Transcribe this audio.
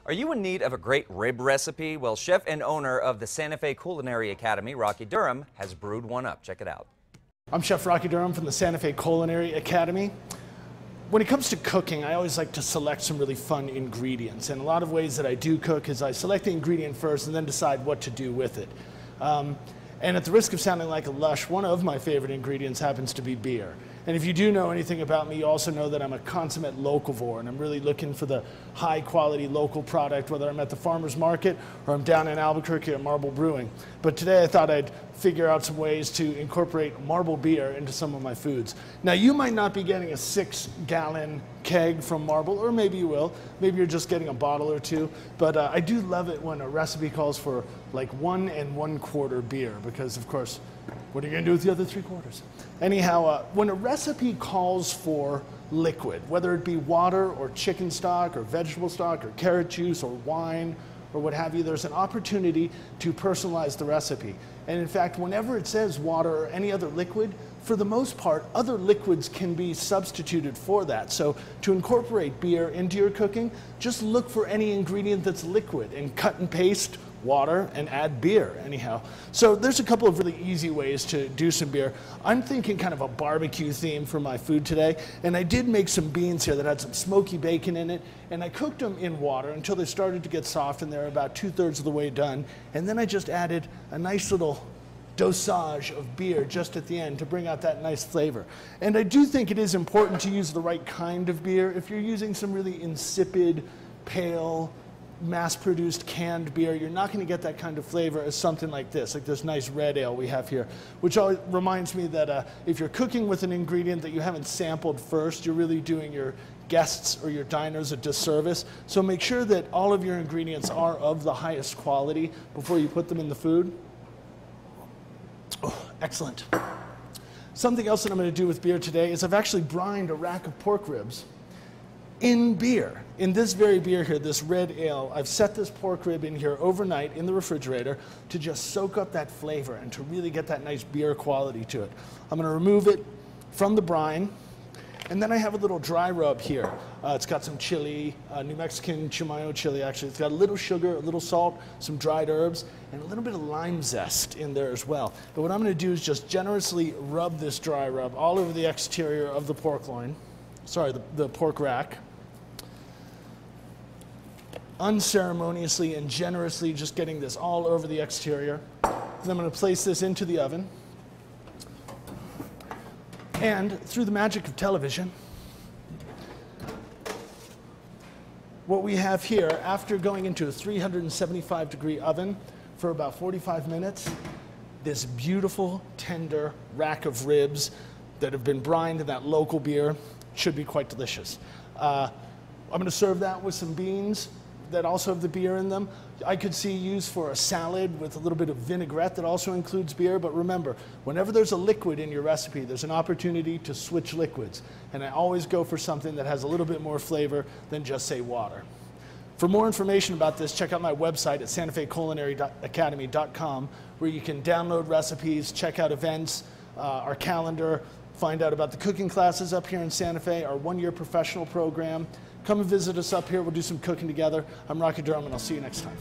Are you in need of a great rib recipe? Well, chef and owner of the Santa Fe Culinary Academy, Rocky Durham, has brewed one up. Check it out. I'm Chef Rocky Durham from the Santa Fe Culinary Academy. When it comes to cooking, I always like to select some really fun ingredients. And a lot of ways that I do cook is I select the ingredient first and then decide what to do with it. And at the risk of sounding like a lush, one of my favorite ingredients happens to be beer. And if you do know anything about me, you also know that I'm a consummate locavore, and I'm really looking for the high quality local product, whether I'm at the farmer's market or I'm down in Albuquerque at Marble Brewing. But today I thought I'd figure out some ways to incorporate Marble beer into some of my foods. Now, you might not be getting a 6-gallon keg from Marble, or maybe you will. Maybe you're just getting a bottle or two. But I do love it when a recipe calls for like 1 1/4 beer, because of course, what are you going to do with the other 3/4? Anyhow, when a recipe calls for liquid, whether it be water or chicken stock or vegetable stock or carrot juice or wine or what have you, there's an opportunity to personalize the recipe. And in fact, whenever it says water or any other liquid, for the most part, other liquids can be substituted for that. So to incorporate beer into your cooking, just look for any ingredient that's liquid and cut and paste water and add beer anyhow. So there's a couple of really easy ways to do some beer. I'm thinking kind of a barbecue theme for my food today, and I did make some beans here that had some smoky bacon in it, and I cooked them in water until they started to get soft, and they're about 2/3 of the way done. And then I just added a nice little dosage of beer just at the end to bring out that nice flavor. And I do think it is important to use the right kind of beer. If you're using some really insipid, pale, mass-produced canned beer, you're not going to get that kind of flavor as something like this nice red ale we have here, which always reminds me that if you're cooking with an ingredient that you haven't sampled first, you're really doing your guests or your diners a disservice. So make sure that all of your ingredients are of the highest quality before you put them in the food. Oh, excellent. Something else that I'm going to do with beer today is I've actually brined a rack of pork ribs in beer. In this very beer here, this red ale, I've set this pork rib in here overnight in the refrigerator to just soak up that flavor and to really get that nice beer quality to it. I'm going to remove it from the brine, and then I have a little dry rub here. It's got some chili, New Mexican Chimayo chili actually. It's got a little sugar, a little salt, some dried herbs, and a little bit of lime zest in there as well. But what I'm going to do is just generously rub this dry rub all over the exterior of the pork loin. Sorry, the pork rack. Unceremoniously and generously just getting this all over the exterior. And I'm going to place this into the oven. And through the magic of television, what we have here, after going into a 375-degree oven for about 45 minutes, this beautiful, tender rack of ribs that have been brined in that local beer should be quite delicious. I'm going to serve that with some beans that also have the beer in them. I could see use for a salad with a little bit of vinaigrette that also includes beer. But remember, whenever there's a liquid in your recipe, there's an opportunity to switch liquids. And I always go for something that has a little bit more flavor than just, say, water. For more information about this, check out my website at santafeculinary.academy.com, where you can download recipes, check out events, our calendar, find out about the cooking classes up here in Santa Fe, our one-year professional program. Come and visit us up here. We'll do some cooking together. I'm Rocky Durham, and I'll see you next time.